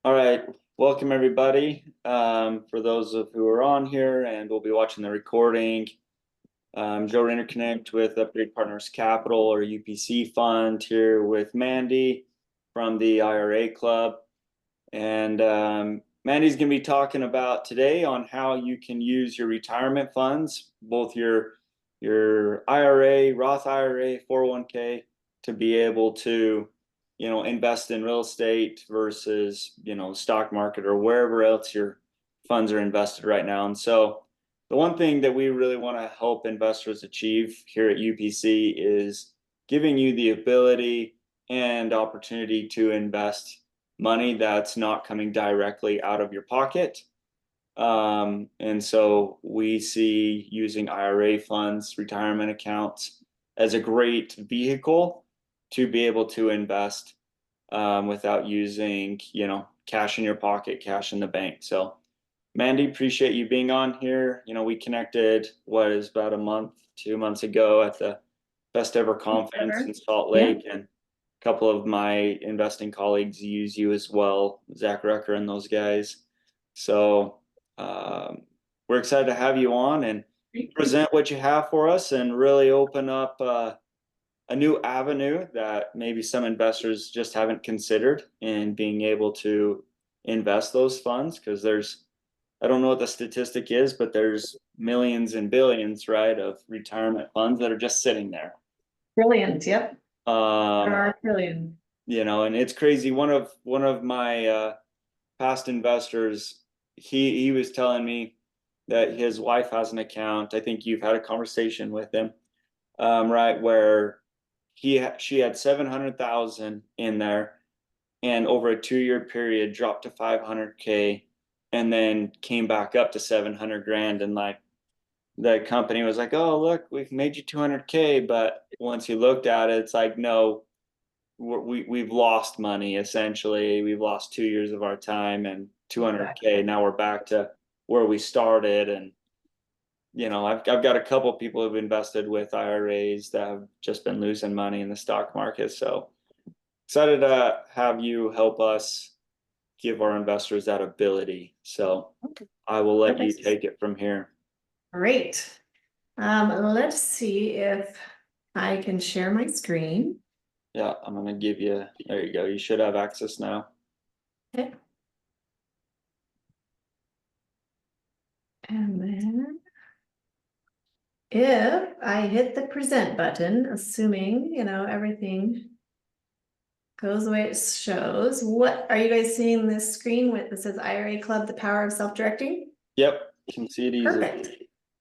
All right, welcome everybody. For those of who are on here and will be watching the recording, Joe Interconnect with Upgrade Partners Capital or UPC Fund here with Mandy from the IRA Club. And Mandy's going to be talking about today on how you can use your retirement funds, both your IRA, Roth IRA, 401k, to be able to invest in real estate versus stock market or wherever else your funds are invested right now. And so the one thing that we really want to help investors achieve here at UPC is giving you the ability and opportunity to invest money that's not coming directly out of your pocket. And so we see using IRA funds, retirement accounts, as a great vehicle to be able to invest without using, cash in your pocket, cash in the bank. So, Mandy, appreciate you being on here. We connected what is about a month, 2 months ago at the Best Ever Conference in Salt Lake, and a couple of my investing colleagues use you as well, Zach Rucker and those guys. So we're excited to have you on and present what you have for us and really open up a new avenue that maybe some investors just haven't considered in being able to invest those funds, because I don't know what the statistic is, but there's millions and billions, right, of retirement funds that are just sitting there. Brilliant. Yep. There Um, are trillion. and it's crazy. One of my past investors, he was telling me that his wife has an account. I think you've had a conversation with him, right, where she had 700,000 in there, and over a 2-year period dropped to 500K, and then came back up to 700 grand, and like the company was like, "Oh, look, we've made you 200K," but once you looked at it, it's like, no, we've lost money. Essentially, we've lost 2 years of our time and 200K. Now we're back to where we started. And I've got a couple of people who've invested with IRAs that have just been losing money in the stock market. So excited to have you help us give our investors that ability. So I will let you take it from here. Great. Let's see if I can share my screen. Yeah, I'm gonna give you, there you go. You should have access now. Okay. And then if I hit the present button, assuming, everything goes the way it shows, what are you guys seeing this screen with that says IRA Club, the power of self-directing? Yep, can see it easily. Perfect.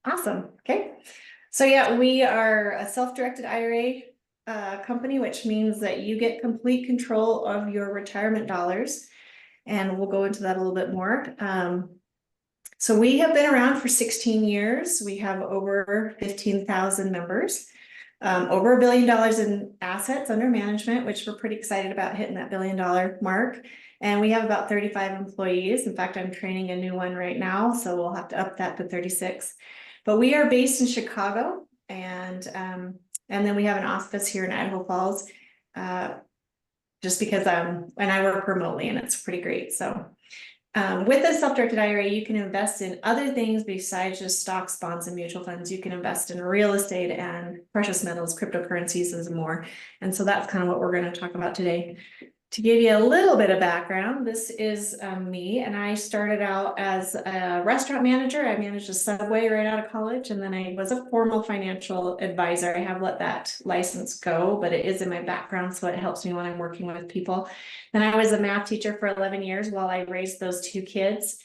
Awesome. Okay. So yeah, we are a self-directed IRA company, which means that you get complete control of your retirement dollars. And we'll go into that a little bit more. So we have been around for 16 years. We have over 15,000 members, over $1 billion in assets under management, which we're pretty excited about hitting that $1 billion mark. And we have about 35 employees. In fact, I'm training a new one right now, so we'll have to up that to 36. But we are based in Chicago, and then we have an office here in Idaho Falls, just because and I work remotely, and it's pretty great. So with a self-directed IRA, you can invest in other things besides just stocks, bonds, and mutual funds. You can invest in real estate and precious metals, cryptocurrencies, and more. And so that's kind of what we're going to talk about today. To give you a little bit of background, this is me, and I started out as a restaurant manager. I managed a Subway right out of college, and then I was a formal financial advisor. I have let that license go, but it is in my background, so it helps me when I'm working with people. Then I was a math teacher for 11 years while I raised those 2 kids.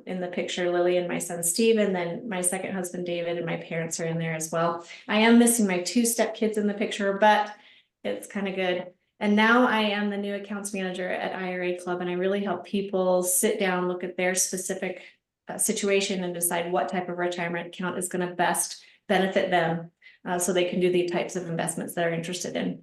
In the picture, Lily and my son Steve, and then my second husband David, and my parents are in there as well. I am missing my 2 stepkids in the picture, but it's kind of good. And now I am the new accounts manager at IRA Club, and I really help people sit down, look at their specific situation, and decide what type of retirement account is going to best benefit them, so they can do the types of investments they're interested in.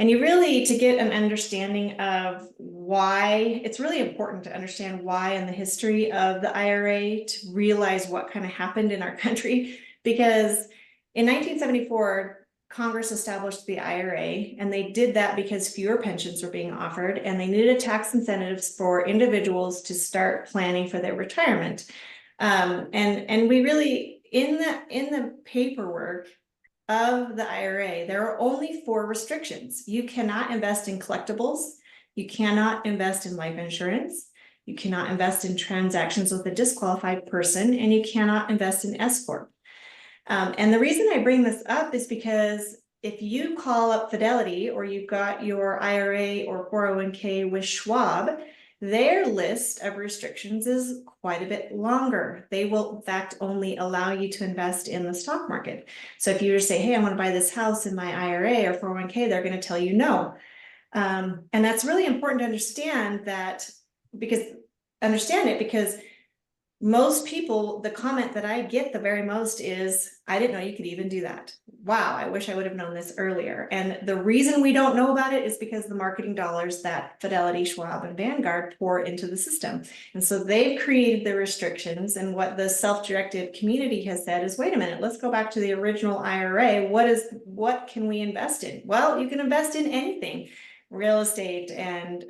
And you really, to get an understanding of why, it's really important to understand why and the history of the IRA to realize what kind of happened in our country. Because in 1974, Congress established the IRA, and they did that because fewer pensions were being offered, and they needed tax incentives for individuals to start planning for their retirement. And we really, in the paperwork of the IRA, there are only 4 restrictions. You cannot invest in collectibles. You cannot invest in life insurance. You cannot invest in transactions with a disqualified person, and you cannot invest in S corp. And the reason I bring this up is because if you call up Fidelity or you've got your IRA or 401k with Schwab, their list of restrictions is quite a bit longer. They will, in fact, only allow you to invest in the stock market. So if you were to say, hey, I want to buy this house in my IRA or 401k, they're going to tell you no. And that's really important to understand that, because most people, the comment that I get the very most is, I didn't know you could even do that. Wow, I wish I would have known this earlier. And the reason we don't know about it is because the marketing dollars that Fidelity, Schwab, and Vanguard pour into the system. And so they've created the restrictions, and what the self-directed community has said is, wait a minute, let's go back to the original IRA. What can we invest in? Well, you can invest in anything, real estate and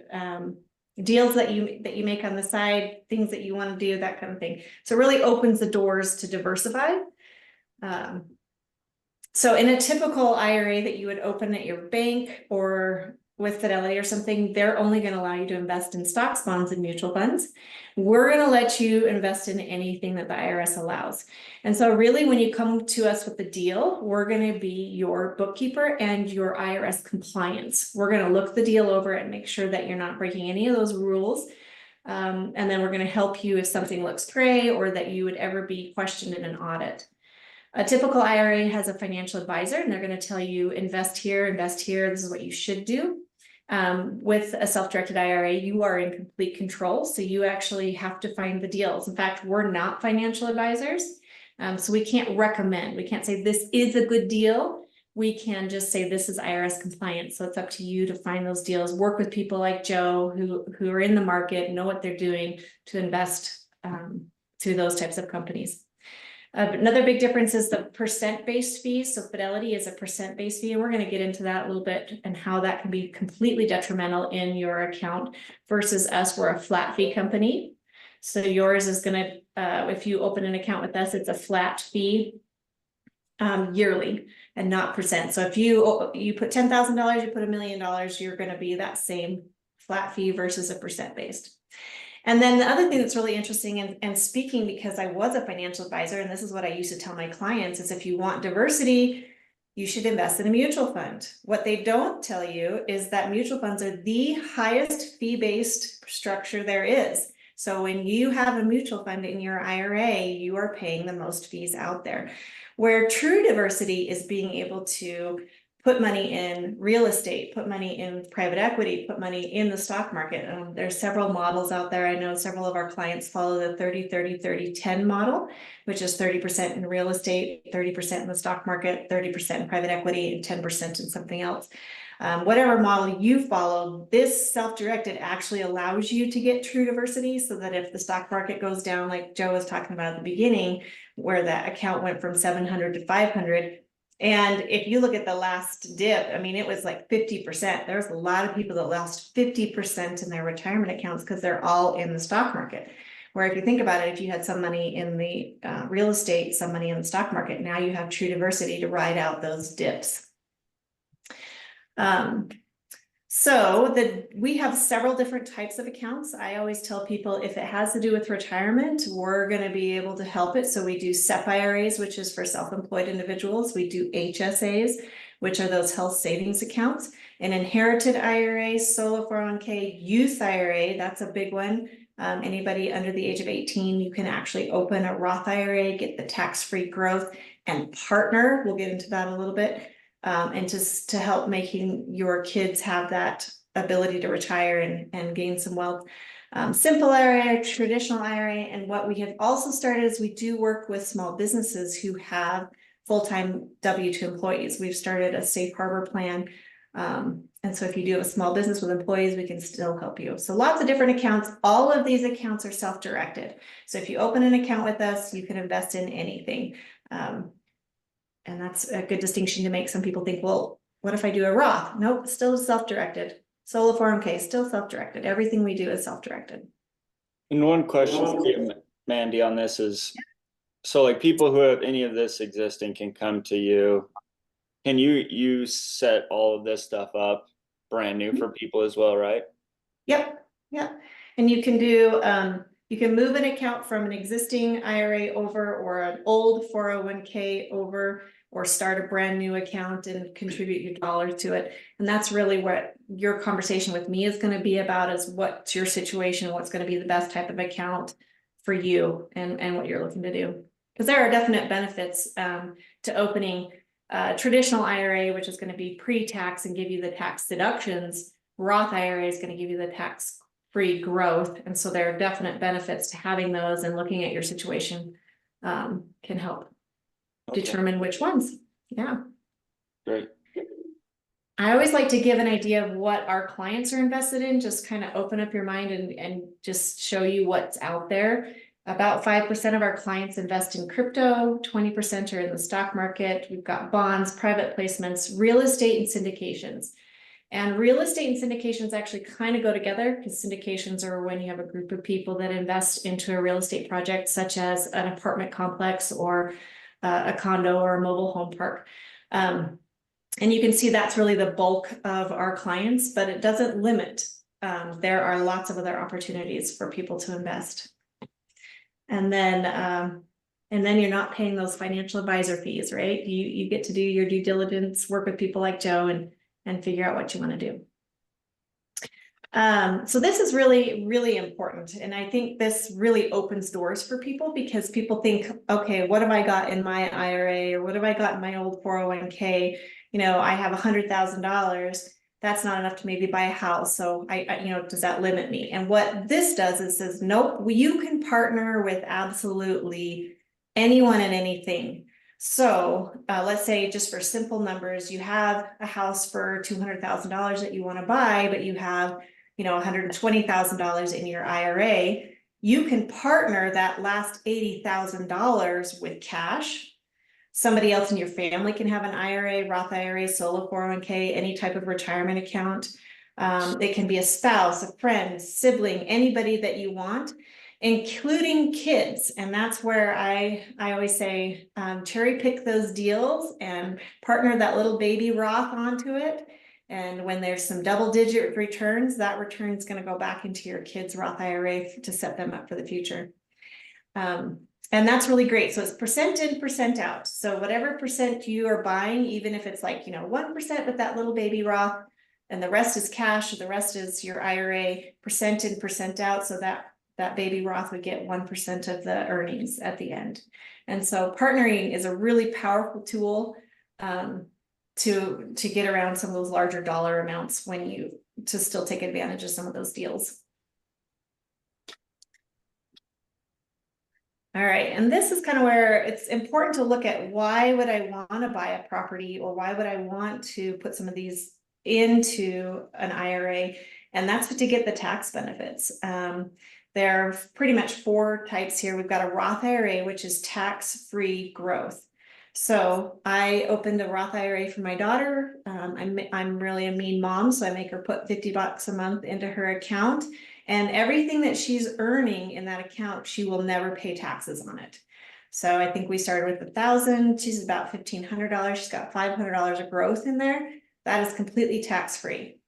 deals that you make on the side, things that you want to do, that kind of thing. So it really opens the doors to diversify. So in a typical IRA that you would open at your bank or with Fidelity or something, they're only going to allow you to invest in stocks, bonds, and mutual funds. We're going to let you invest in anything that the IRS allows. And so really, when you come to us with the deal, we're going to be your bookkeeper and your IRS compliance. We're going to look the deal over and make sure that you're not breaking any of those rules. And then we're going to help you if something looks gray or that you would ever be questioned in an audit. A typical IRA has a financial advisor, and they're going to tell you invest here, this is what you should do. With a self-directed IRA, you are in complete control. So you actually have to find the deals. In fact, we're not financial advisors. So we can't recommend, we can't say this is a good deal. We can just say this is IRS compliant. So it's up to you to find those deals, work with people like Joe who are in the market, know what they're doing to invest to those types of companies. Another big difference is the percent-based fees. So Fidelity is a percent-based fee, and we're going to get into that a little bit and how that can be completely detrimental in your account versus us. We're a flat fee company. So yours is going to, if you open an account with us, it's a flat fee yearly and not percent. So if you put $10,000, you put $1 million, you're going to be that same flat fee versus a percent-based. And then the other thing that's really interesting, and speaking because I was a financial advisor, and this is what I used to tell my clients, is if you want diversity, you should invest in a mutual fund. What they don't tell you is that mutual funds are the highest fee-based structure there is. So when you have a mutual fund in your IRA, you are paying the most fees out there. Where true diversity is being able to put money in real estate, put money in private equity, put money in the stock market. There's several models out there. I know several of our clients follow the 30-30-30-10 model, which is 30% in real estate, 30% in the stock market, 30% in private equity, and 10% in something else. Whatever model you follow, this self-directed actually allows you to get true diversity, so that if the stock market goes down, like Joe was talking about at the beginning, where that account went from 700 to 500, and if you look at the last dip, I mean, it was like 50%. There's a lot of people that lost 50% in their retirement accounts because they're all in the stock market. Where if you think about it, if you had some money in the real estate, some money in the stock market, now you have true diversity to ride out those dips. So we have several different types of accounts. I always tell people if it has to do with retirement, we're going to be able to help it. So we do SEP IRAs, which is for self-employed individuals. We do HSAs, which are those health savings accounts, an inherited IRA, solo 401k, youth IRA. That's a big one. Anybody under the age of 18, you can actually open a Roth IRA, get the tax-free growth, and partner. We'll get into that a little bit. And just to help making your kids have that ability to retire and gain some wealth. Simple IRA, traditional IRA, and what we have also started is we do work with small businesses who have full-time W-2 employees. We've started a safe harbor plan. And so if you do have a small business with employees, we can still help you. So lots of different accounts. All of these accounts are self-directed. So if you open an account with us, you can invest in anything. And that's a good distinction to make. Some people think, well, what if I do a Roth? Nope, still self-directed. Solo 401k, still self-directed. Everything we do is self-directed. And one question for you, Mandy, on this is, so like people who have any of this existing can come to you. Can you set all of this stuff up brand new for people as well, right? Yep, yep. And you can do, you can move an account from an existing IRA over or an old 401k over, or start a brand new account and contribute your dollars to it. And that's really what your conversation with me is going to be about, is what's your situation, what's going to be the best type of account for you and what you're looking to do. Because there are definite benefits to opening a traditional IRA, which is going to be pre-tax and give you the tax deductions. Roth IRA is going to give you the tax-free growth. And so there are definite benefits to having those, and looking at your situation can help determine which ones. Yeah. Great. I always like to give an idea of what our clients are invested in, just kind of open up your mind and just show you what's out there. About 5% of our clients invest in crypto, 20% are in the stock market. We've got bonds, private placements, real estate, and syndications. And real estate and syndications actually kind of go together, because syndications are when you have a group of people that invest into a real estate project, such as an apartment complex or a condo or a mobile home park. And you can see that's really the bulk of our clients, but it doesn't limit. There are lots of other opportunities for people to invest. And then you're not paying those financial advisor fees, right? You get to do your due diligence, work with people like Joe, and figure out what you want to do. So this is really, really important. And I think this really opens doors for people, because people think, okay, what have I got in my IRA, or what have I got in my old 401k? You know, I have $100,000. That's not enough to maybe buy a house. So does that limit me? And what this does is says, nope, you can partner with absolutely anyone and anything. So let's say, just for simple numbers, you have a house for $200,000 that you want to buy, but you have, $120,000 in your IRA. You can partner that last $80,000 with cash. Somebody else in your family can have an IRA, Roth IRA, solo 401k, any type of retirement account. It can be a spouse, a friend, sibling, anybody that you want, including kids. And that's where I always say, cherry pick those deals and partner that little baby Roth onto it. And when there's some double-digit returns, that return is going to go back into your kids' Roth IRA to set them up for the future. And that's really great. So it's percent in, percent out. So whatever percent you are buying, even if it's like, 1% with that little baby Roth, and the rest is cash, or the rest is your IRA, percent in, percent out. So that baby Roth would get 1% of the earnings at the end. And so partnering is a really powerful tool to get around some of those larger dollar amounts to still take advantage of some of those deals. All right, and this is kind of where it's important to look at, why would I want to buy a property, or why would I want to put some of these into an IRA? And that's to get the tax benefits. There are pretty much 4 types here. We've got a Roth IRA, which is tax-free growth. So I opened a Roth IRA for my daughter. I'm really a mean mom, so I make her put $50 a month into her account. And everything that she's earning in that account, she will never pay taxes on it. So I think we started with $1,000. She's about $1,500. She's got $500 of growth in there. That is completely tax-free.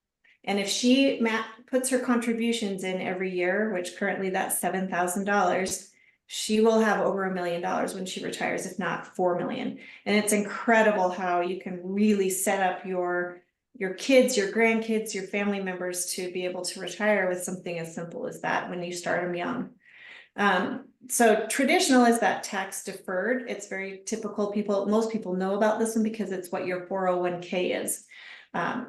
And if she puts her contributions in every year, which currently that's $7,000, she will have over $1 million when she retires, if not 4 million. And it's incredible how you can really set up your kids, your grandkids, your family members to be able to retire with something as simple as that when you start them young. So traditional is that tax deferred. It's very typical. Most people know about this one because it's what your 401k is.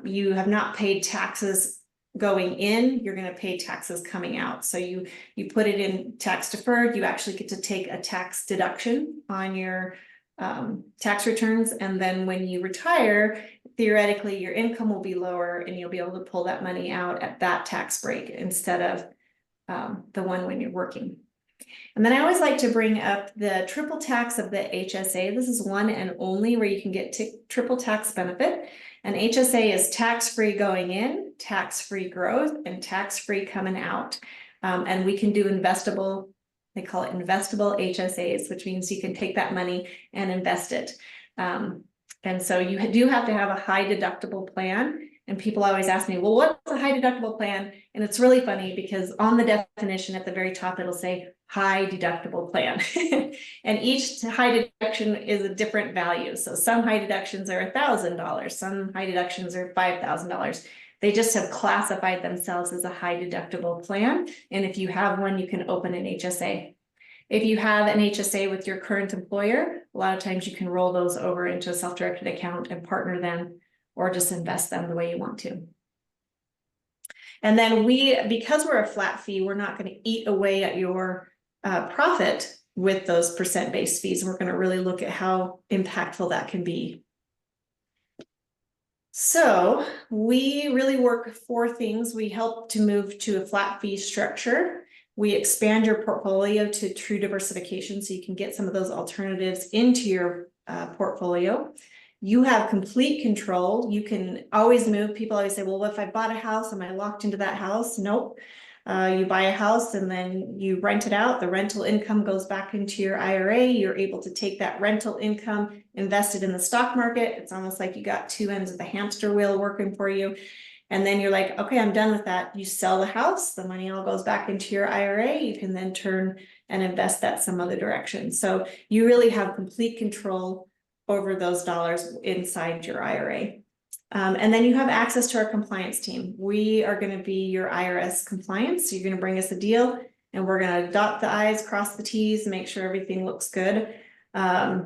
You have not paid taxes going in, you're going to pay taxes coming out. So you put it in tax deferred, you actually get to take a tax deduction on your tax returns. And then when you retire, theoretically, your income will be lower and you'll be able to pull that money out at that tax break instead of the one when you're working. And then I always like to bring up the triple tax of the HSA. This is one and only where you can get triple tax benefit. And HSA is tax-free going in, tax-free growth, and tax-free coming out. And we can do investable, they call it investable HSAs, which means you can take that money and invest it. And so you do have to have a high deductible plan. And people always ask me, well, what's a high deductible plan? And it's really funny because on the definition at the very top, it'll say high deductible plan. And each high deduction is a different value. So some high deductions are $1,000, some high deductions are $5,000. They just have classified themselves as a high deductible plan. And if you have one, you can open an HSA. If you have an HSA with your current employer, a lot of times you can roll those over into a self-directed account and partner them, or just invest them the way you want to. And then because we're a flat fee, we're not going to eat away at your profit with those percent-based fees. We're going to really look at how impactful that can be. So we really work 4 things. We help to move to a flat fee structure. We expand your portfolio to true diversification so you can get some of those alternatives into your portfolio. You have complete control. You can always move. People always say, well, if I bought a house, am I locked into that house? Nope. You buy a house and then you rent it out. The rental income goes back into your IRA. You're able to take that rental income, invest it in the stock market. It's almost like you got 2 ends of the hamster wheel working for you. And then you're like, okay, I'm done with that. You sell the house, the money all goes back into your IRA. You can then turn and invest that some other direction. So you really have complete control over those dollars inside your IRA. And then you have access to our compliance team. We are going to be your IRS compliance. So you're going to bring us a deal and we're going to dot the I's, cross the T's, make sure everything looks good.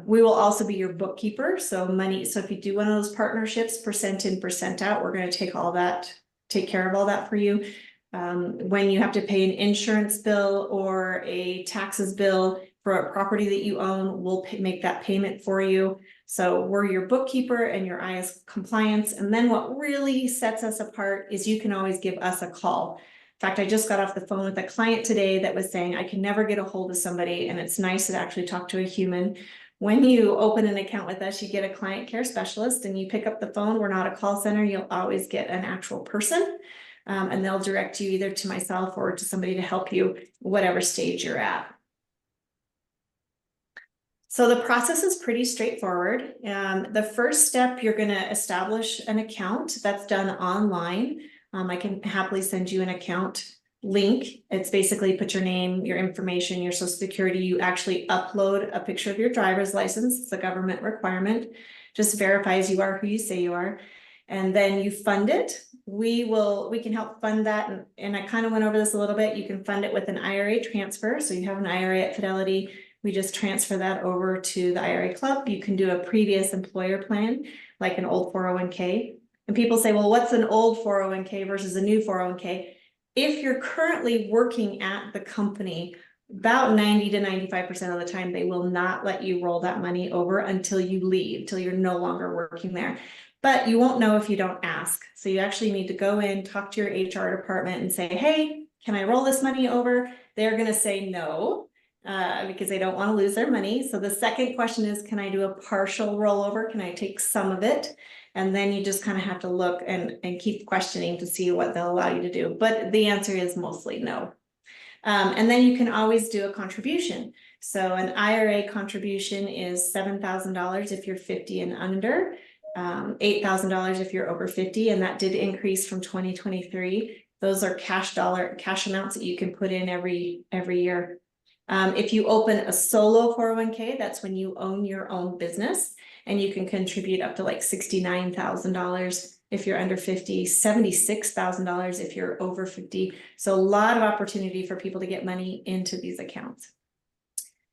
We will also be your bookkeeper. So if you do one of those partnerships, percent in, percent out, we're going to take care of all that for you. When you have to pay an insurance bill or a taxes bill for a property that you own, we'll make that payment for you. So we're your bookkeeper and your IRS compliance. And then what really sets us apart is you can always give us a call. In fact, I just got off the phone with a client today that was saying, I can never get a hold of somebody, and it's nice to actually talk to a human. When you open an account with us, you get a client care specialist and you pick up the phone. We're not a call center. You'll always get an actual person, and they'll direct you either to myself or to somebody to help you, whatever stage you're at. So the process is pretty straightforward. The first step, you're going to establish an account. That's done online. I can happily send you an account link. It's basically put your name, your information, your social security. You actually upload a picture of your driver's license. It's a government requirement. Just verifies you are who you say you are. And then you fund it. We can help fund that. And I kind of went over this a little bit. You can fund it with an IRA transfer. So you have an IRA at Fidelity. We just transfer that over to the IRA club. You can do a previous employer plan, like an old 401k. And people say, well, what's an old 401k versus a new 401k? If you're currently working at the company, about 90 to 95% of the time, they will not let you roll that money over until you leave, till you're no longer working there. But you won't know if you don't ask. So you actually need to go in, talk to your HR department and say, hey, can I roll this money over? They're going to say no. Because they don't want to lose their money. So the second question is, can I do a partial rollover? Can I take some of it? And then you just kind of have to look and keep questioning to see what they'll allow you to do. But the answer is mostly no. And then you can always do a contribution. So an IRA contribution is $7,000 if you're 50 and under, $8,000 if you're over 50, and that did increase from 2023. Those are cash amounts that you can put in every year. If you open a solo 401k, that's when you own your own business, and you can contribute up to like $69,000 if you're under 50, $76,000 if you're over 50. So a lot of opportunity for people to get money into these accounts.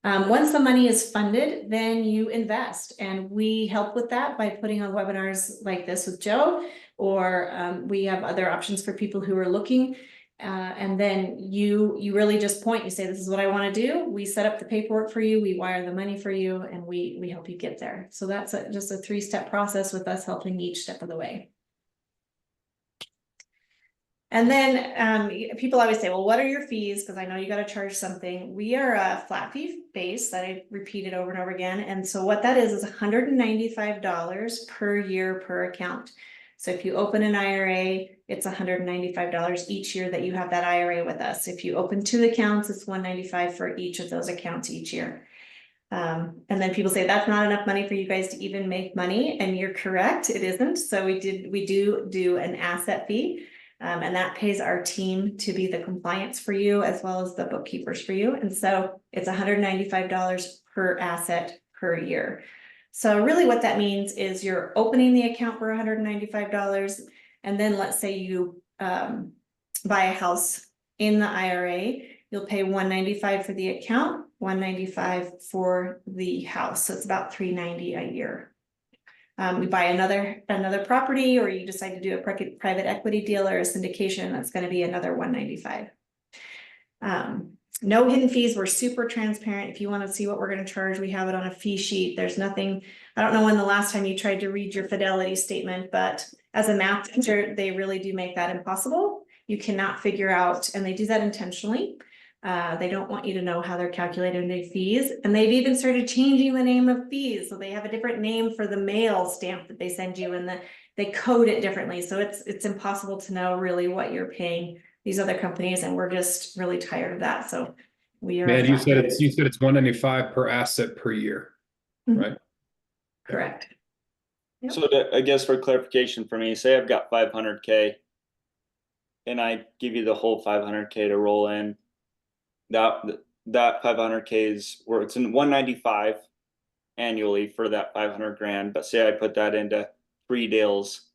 Once the money is funded, then you invest, and we help with that by putting on webinars like this with Joe, or we have other options for people who are looking. And then you really just you say, this is what I want to do. We set up the paperwork for you. We wire the money for you, and we help you get there. So that's just a 3-step process with us helping each step of the way. And then people always say, well, what are your fees? Because I know you got to charge something. We are a flat fee base that I repeated over and over again. And so what that is $195 per year per account. So if you open an IRA, it's $195 each year that you have that IRA with us. If you open 2 accounts, it's $195 for each of those accounts each year. And then people say that's not enough money for you guys to even make money. And you're correct, it isn't. So we do an asset fee. And that pays our team to be the compliance for you as well as the bookkeepers for you. And so it's $195 per asset per year. So really what that means is you're opening the account for $195. And then let's say you buy a house in the IRA, you'll pay $195 for the account, $195 for the house. So it's about $390 a year. We buy another property, or you decide to do a private equity deal or a syndication, that's going to be another $195. No hidden fees. We're super transparent. If you want to see what we're going to charge, we have it on a fee sheet. There's nothing. I don't know when the last time you tried to read your fidelity statement, but as a math teacher, they really do make that impossible. You cannot figure out, and they do that intentionally. They don't want you to know how they're calculating the fees, and they've even started changing the name of fees. So they have a different name for the mail stamp that they send you, and they code it differently. So it's impossible to know really what you're paying these other companies, and we're just really tired of that. So we are. Man, you said it's 195 per asset per year, right? Correct. Yep. So I guess for clarification for me, say I've got 500K and I give you the whole 500K to roll in. That 500K is where it's in 195 annually for that 500 grand. But say I put that into 3 deals,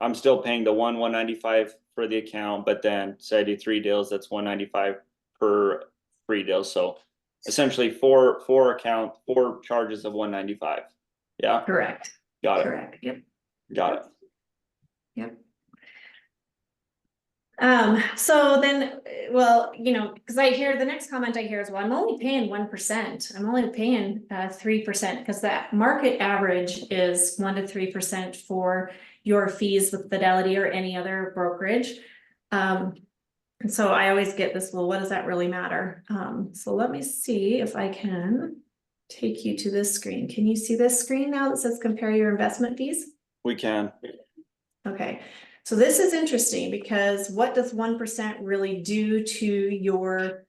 I'm still paying the 195 for the account, but then say I do 3 deals, that's 195 per 3 deals. So essentially 4 charges of 195. Yeah. Correct. Got it. Correct. Yep. Got it. Yep. So then, well, because I hear the next comment I hear is, well, I'm only paying 1%. I'm only paying 3% because that market average is 1 to 3% for your fees with Fidelity or any other brokerage. And so I always get this, well, what does that really matter? So let me see if I can take you to this screen. Can you see this screen now that says compare your investment fees? We can. Okay. So this is interesting because what does 1% really do to your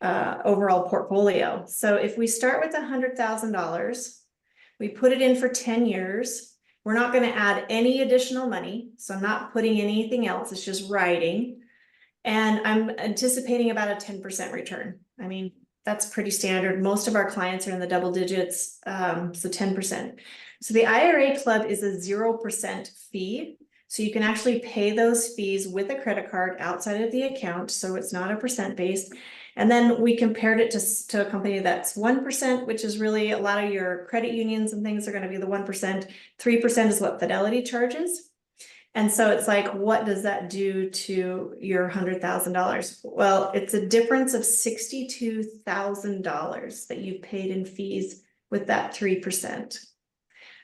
overall portfolio? So if we start with $100,000, we put it in for 10 years, we're not going to add any additional money. So I'm not putting anything else. It's just writing. And I'm anticipating about a 10% return. I mean, that's pretty standard. Most of our clients are in the double digits, so 10%. So the IRA club is a 0% fee. So you can actually pay those fees with a credit card outside of the account. So it's not a percent based. And then we compared it to a company that's 1%, which is really a lot of your credit unions and things are going to be the 1%. 3% is what Fidelity charges. And so it's like, what does that do to your $100,000? Well, it's a difference of $62,000 that you paid in fees with that 3%.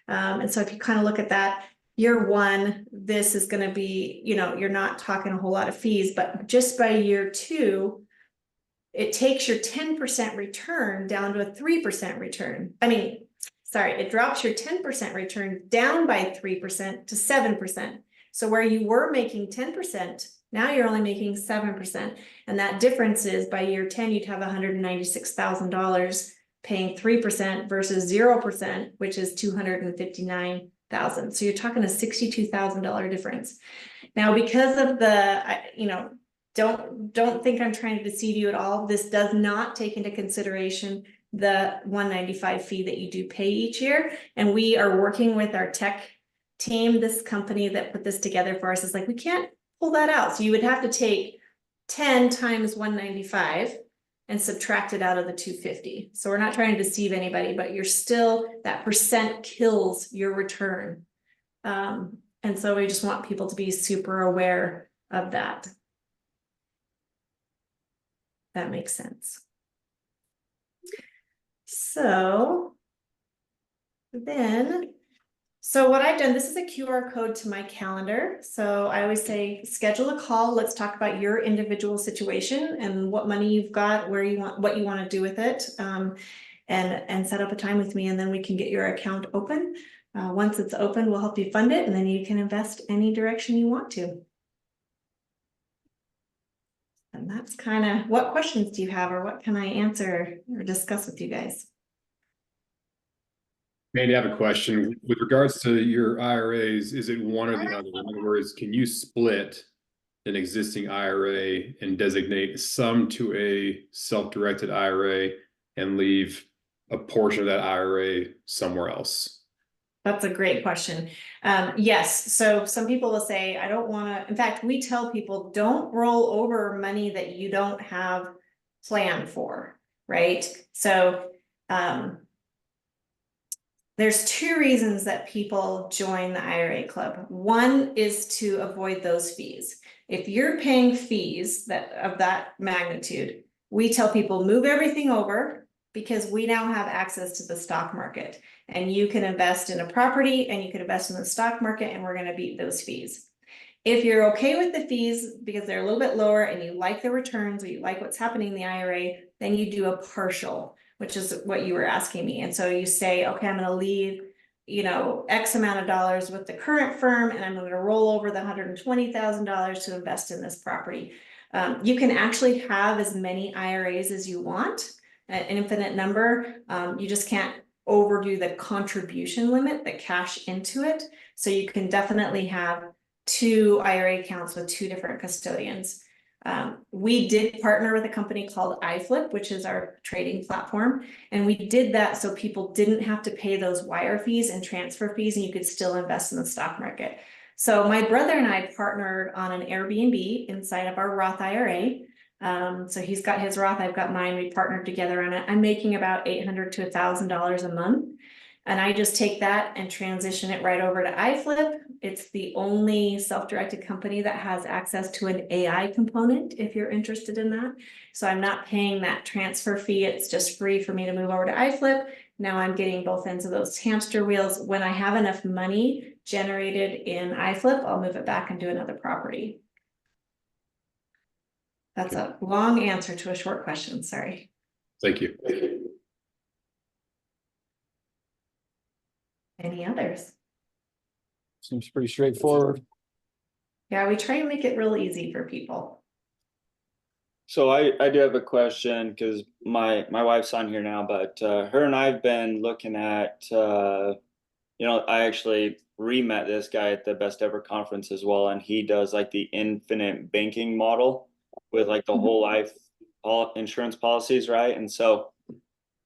And so if you kind of look at that, year 1, this is going to be, you're not talking a whole lot of fees, but just by year 2, it takes your 10% return down to a 3% return. It drops your 10% return down by 3% to 7%. So where you were making 10%, now you're only making 7%. And that difference is by year 10, you'd have $196,000 paying 3% versus 0%, which is $259,000. So you're talking a $62,000 difference. Now, because of don't think I'm trying to deceive you at all. This does not take into consideration the 195 fee that you do pay each year. And we are working with our tech team. This company that put this together for us is like, we can't pull that out. So you would have to take 10 times 195 and subtract it out of the 250. So we're not trying to deceive anybody, but you're still, that percent kills your return. And so we just want people to be super aware of that. That makes sense. So then, So what I've done, this is a QR code to my calendar. So I always say, schedule a call. Let's talk about your individual situation and what money you've got, where you want, what you want to do with it. And set up a time with me, and then we can get your account open. Once it's open, we'll help you fund it, and then you can invest any direction you want to. And that's kind of, what questions do you have, or what can I answer or discuss with you guys? Mandy, I have a question. With regards to your IRAs, is it one or the other? In other words, can you split an existing IRA and designate some to a self-directed IRA and leave a portion of that IRA somewhere else? That's a great question. Yes, so some people will say, I don't want to, in fact, we tell people, don't roll over money that you don't have planned for, right? So, there's two reasons that people join the IRA club. One is to avoid those fees. If you're paying fees that of that magnitude, we tell people move everything over, because we now have access to the stock market, and you can invest in a property and you can invest in the stock market, and we're going to beat those fees. If you're okay with the fees because they're a little bit lower and you like the returns, or you like what's happening in the IRA, then you do a partial, which is what you were asking me. And so you say, okay, I'm going to leave, X amount of dollars with the current firm, and I'm going to roll over the $120,000 to invest in this property. You can actually have as many IRAs as you want, an infinite number. You just can't overdo the contribution limit, the cash into it. So you can definitely have 2 IRA accounts with 2 different custodians. We did partner with a company called iFlip, which is our trading platform. And we did that so people didn't have to pay those wire fees and transfer fees, and you could still invest in the stock market. So my brother and I partnered on an Airbnb inside of our Roth IRA. So he's got his Roth, I've got mine. We partnered together on it. I'm making about $800 to $1,000 a month. And I just take that and transition it right over to iFlip. It's the only self-directed company that has access to an AI component, if you're interested in that. So I'm not paying that transfer fee. It's just free for me to move over to iFlip. Now I'm getting both ends of those hamster wheels. When I have enough money generated in iFlip, I'll move it back and do another property. That's a long answer to a short question, sorry. Thank you. Any others? Seems pretty straightforward. Yeah, we try and make it real easy for people. So I do have a question, because my wife's on here now, but her and I've been looking at I actually re-met this guy at the Best Ever conference as well, and he does like the infinite banking model with like the whole life insurance policies, right? And so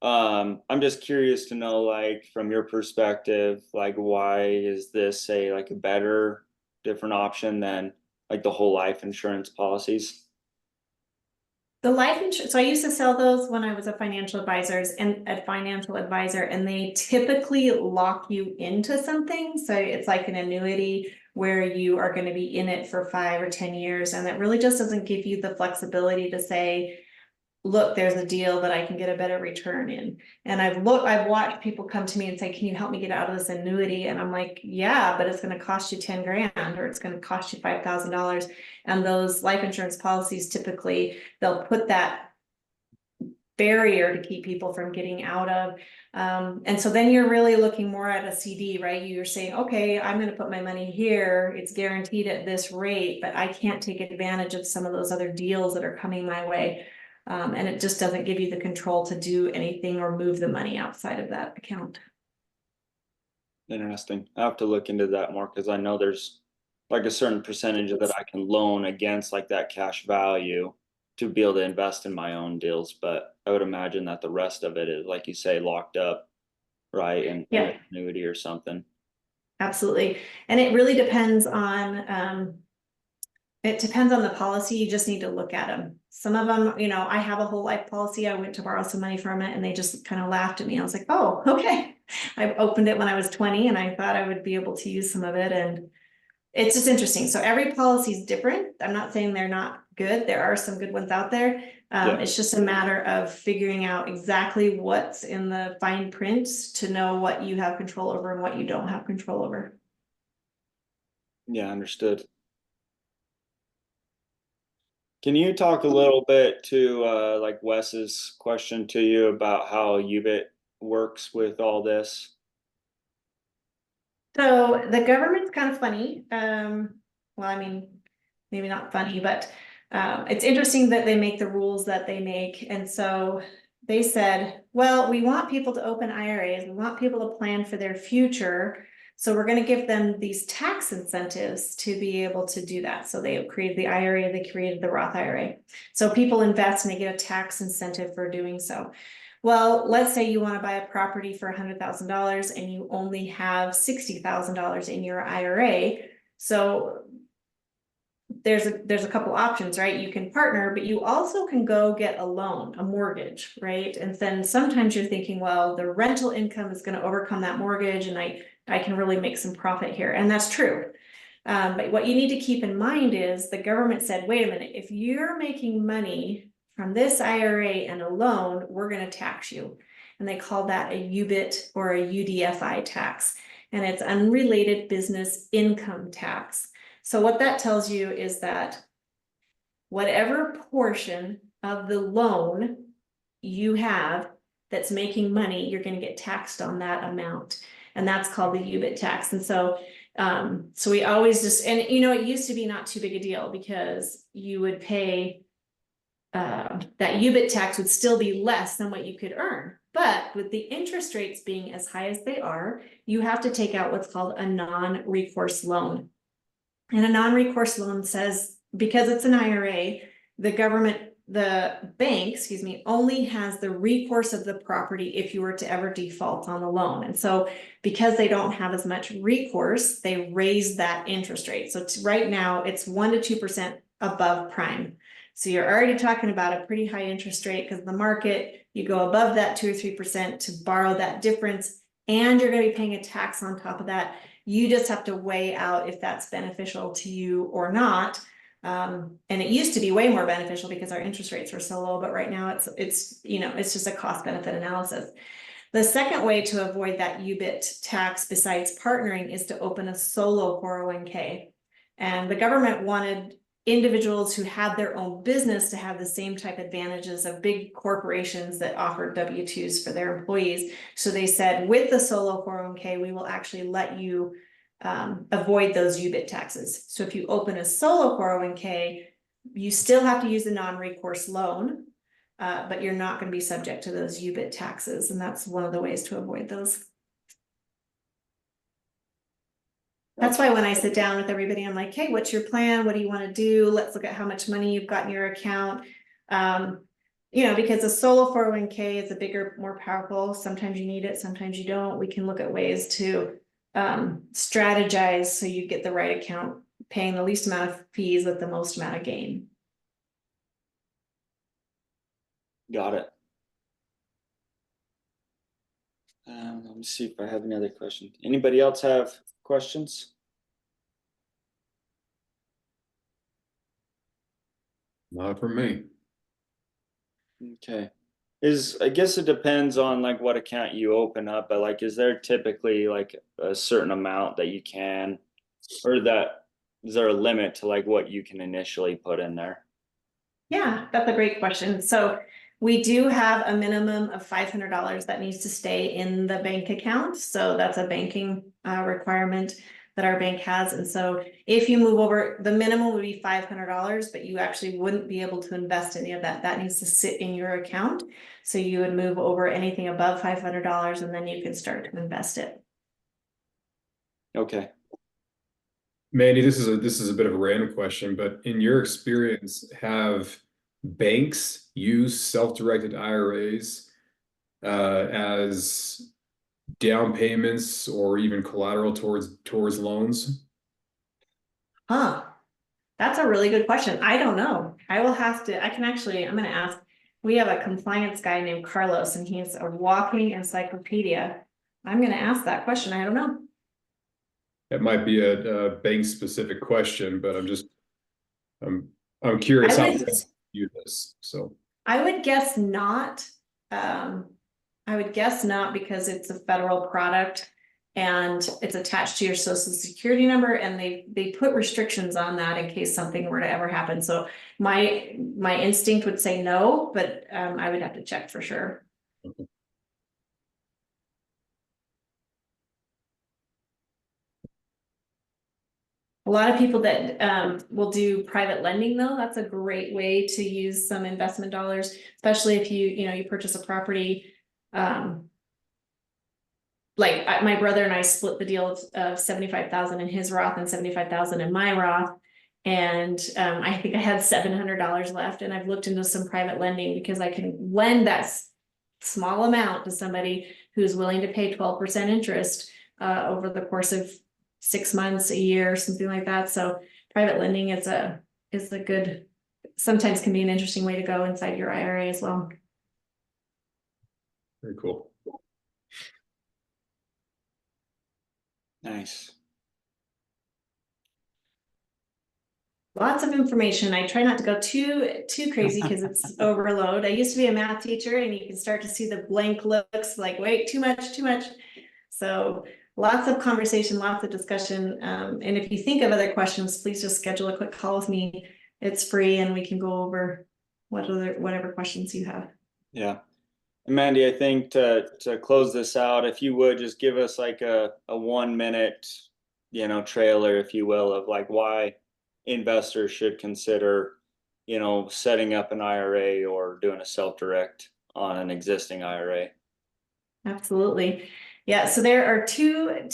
I'm just curious to know, like, from your perspective, like, why is this like a better, different option than like the whole life insurance policies? The life insurance, so I used to sell those when I was a financial advisor, and they typically lock you into something. So it's like an annuity where you are going to be in it for 5 or 10 years. And that really just doesn't give you the flexibility to say, look, there's a deal that I can get a better return in. And I've watched people come to me and say, can you help me get out of this annuity? And I'm like, yeah, but it's going to cost you 10 grand, or it's going to cost you $5,000. And those life insurance policies, typically they'll put that barrier to keep people from getting out of. And so then you're really looking more at a CD, right? You're saying, okay, I'm going to put my money here. It's guaranteed at this rate, but I can't take advantage of some of those other deals that are coming my way. And it just doesn't give you the control to do anything or move the money outside of that account. Interesting. I have to look into that more, because I know there's like a certain percentage that I can loan against like that cash value to be able to invest in my own deals. But I would imagine that the rest of it is, like you say, locked up, right? In an annuity or something. Absolutely. And it really depends on, the policy. You just need to look at them. Some of them, I have a whole life policy. I went to borrow some money from it, and they just kind of laughed at me. I was like, oh, okay. I opened it when I was 20, and I thought I would be able to use some of it. And it's just interesting. So every policy is different. I'm not saying they're not good. There are some good ones out there. Yeah. It's just a matter of figuring out exactly what's in the fine print to know what you have control over and what you don't have control over. Yeah, understood. Can you talk a little bit to like Wes's question to you about how UBIT works with all this? So the government's kind of funny. Well, I mean, maybe not funny, but it's interesting that they make the rules that they make. And so they said, well, we want people to open IRAs. We want people to plan for their future. So we're going to give them these tax incentives to be able to do that. So they created the IRA, they created the Roth IRA. So people invest and they get a tax incentive for doing so. Well, let's say you want to buy a property for $100,000 and you only have $60,000 in your IRA. So there's a couple options, right? You can partner, but you also can go get a loan, a mortgage, right? And then sometimes you're thinking, well, the rental income is going to overcome that mortgage and I can really make some profit here. And that's true. But what you need to keep in mind is the government said, wait a minute, if you're making money from this IRA and a loan, we're going to tax you. And they call that a UBIT or a UDFI tax. And it's unrelated business income tax. So what that tells you is that whatever portion of the loan you have that's making money, you're going to get taxed on that amount. And that's called the UBIT tax. And so we always just, and you know, it used to be not too big a deal because you would pay that UBIT tax would still be less than what you could earn. But with the interest rates being as high as they are, you have to take out what's called a non-recourse loan. And a non-recourse loan says, because it's an IRA, the bank, excuse me, only has the recourse of the property if you were to ever default on the loan. And so because they don't have as much recourse, they raise that interest rate. So right now it's 1 to 2% above prime. So you're already talking about a pretty high interest rate because the market, you go above that 2 or 3% to borrow that difference, and you're going to be paying a tax on top of that. You just have to weigh out if that's beneficial to you or not. And it used to be way more beneficial because our interest rates were so low, but right now it's you know, it's just a cost benefit analysis. The second way to avoid that UBIT tax besides partnering is to open a solo 401k. And the government wanted individuals who had their own business to have the same type advantages of big corporations that offered W-2s for their employees. So they said, with the solo 401k, we will actually let you avoid those UBIT taxes. So if you open a solo 401k, you still have to use a non-recourse loan, but you're not going to be subject to those UBIT taxes. And that's one of the ways to avoid those. That's why when I sit down with everybody, I'm like, hey, what's your plan? What do you want to do? Let's look at how much money you've got in your account. You know, because a solo 401k is a bigger, more powerful. Sometimes you need it, sometimes you don't. We can look at ways to strategize so you get the right account, paying the least amount of fees with the most amount of gain. Got it. Let me see if I have any other questions. Anybody else have questions? Not for me. Okay. I guess it depends on like what account you open up, but like, is there typically like a certain amount that you can, or is there a limit to like what you can initially put in there? Yeah, that's a great question. So we do have a minimum of $500 that needs to stay in the bank account. So that's a banking requirement that our bank has. And so if you move over, the minimum would be $500, but you actually wouldn't be able to invest any of that. That needs to sit in your account. So you would move over anything above $500 and then you can start to invest it. Okay. Mandy, this is a bit of a random question, but in your experience, have banks used self-directed IRAs as down payments or even collateral towards loans? Huh. That's a really good question. I don't know. I'm going to ask. We have a compliance guy named Carlos, and he's a walking encyclopedia. I'm going to ask that question. I don't know. it might be a bank specific question, but I'm curious how you view this, so. I would guess not. I would guess not because it's a federal product and it's attached to your social security number, and they put restrictions on that in case something were to ever happen. So my instinct would say no, but I would have to check for sure. Okay. A lot of people that will do private lending though, that's a great way to use some investment dollars, especially if you purchase a property. Like my brother and I split the deal of 75,000 in his Roth and 75,000 in my Roth. And I think I had $700 left, and I've looked into some private lending because I can lend that small amount to somebody who's willing to pay 12% interest over the course of 6 months, a year, something like that. So private lending is a good, sometimes can be an interesting way to go inside your IRA as well. Very cool. Nice. Lots of information. I try not to go too crazy because it's overload. I used to be a math teacher, and you can start to see the blank looks like, wait, too much. So lots of conversation, lots of discussion. And if you think of other questions, please just schedule a quick call with me. It's free, and we can go over whatever questions you have. Yeah. Mandy, I think to close this out, if you would just give us like a 1 minute, trailer, if you will, of like why investors should consider, setting up an IRA or doing a self-direct on an existing IRA. Absolutely. Yeah, so there are two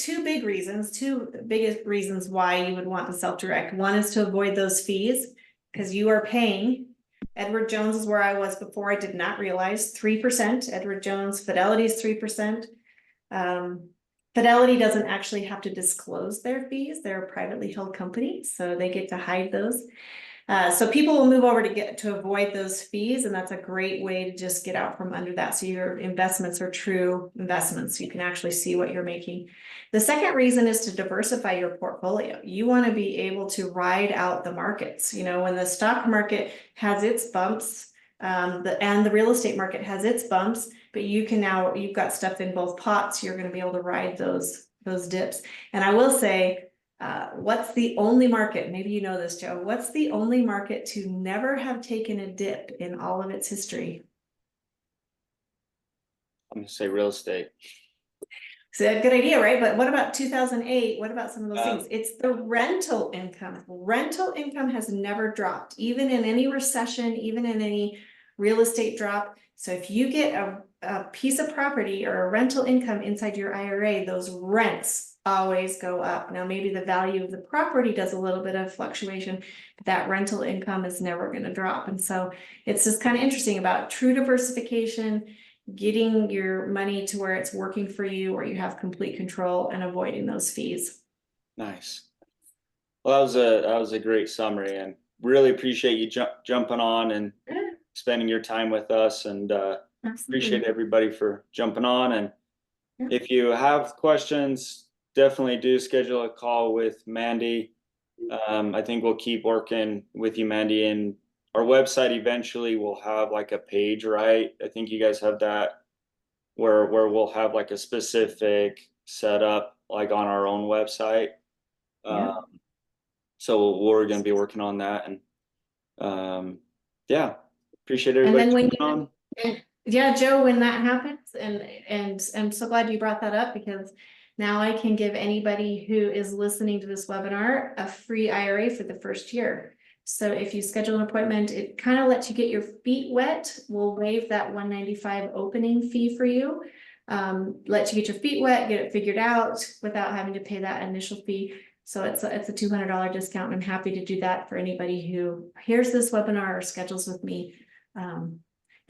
biggest reasons why you would want to self-direct. One is to avoid those fees because you are paying. Edward Jones is where I was before. I did not realize 3%. Edward Jones, Fidelity is 3%. Fidelity doesn't actually have to disclose their fees. They're a privately held company, so they get to hide those. So people will move over to avoid those fees, and that's a great way to just get out from under that. So your investments are true investments. You can actually see what you're making. The second reason is to diversify your portfolio. You want to be able to ride out the markets. When the stock market has its bumps, and the real estate market has its bumps, but you've got stuff in both pots. You're going to be able to ride those dips. And I will say, what's the only market, maybe you know this, Joe, what's the only market to never have taken a dip in all of its history? I'm gonna say real estate. So a good idea, right? But what about 2008? What about some of those things? It's the rental income. Rental income has never dropped, even in any recession, even in any real estate drop. So if you get a piece of property or a rental income inside your IRA, those rents always go up. Now, maybe the value of the property does a little bit of fluctuation, but that rental income is never going to drop. And so it's just kind of interesting about true diversification, getting your money to where it's working for you, where you have complete control, and avoiding those fees. Nice. Well, that was a great summary, and really appreciate you jumping on and spending your time with us, and appreciate everybody for jumping on. And if you have questions, definitely do schedule a call with Mandy. I think we'll keep working with you, Mandy, and our website eventually will have like a page, right? I think you guys have that where we'll have like a specific setup like on our own website. So we're going to be working on that, and appreciate everybody coming on. Yeah, Joe, when that happens, and I'm so glad you brought that up, because now I can give anybody who is listening to this webinar a free IRA for the first year. So if you schedule an appointment, it kind of lets you get your feet wet. We'll waive that $195 opening fee for you. Let you get your feet wet, get it figured out without having to pay that initial fee. So it's a $200 discount, and I'm happy to do that for anybody who hears this webinar or schedules with me.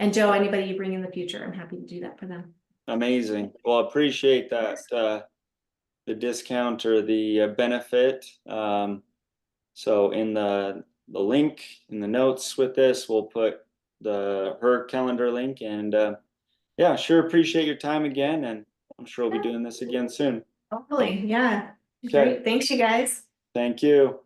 And Joe, anybody you bring in the future, I'm happy to do that for them. Amazing. Well, appreciate that, the discount or the benefit. So in the link in the notes with this, we'll put her calendar link, and sure appreciate your time again, and I'm sure we'll be doing this again soon. Hopefully, yeah. Okay. Great, thanks you guys. Thank you.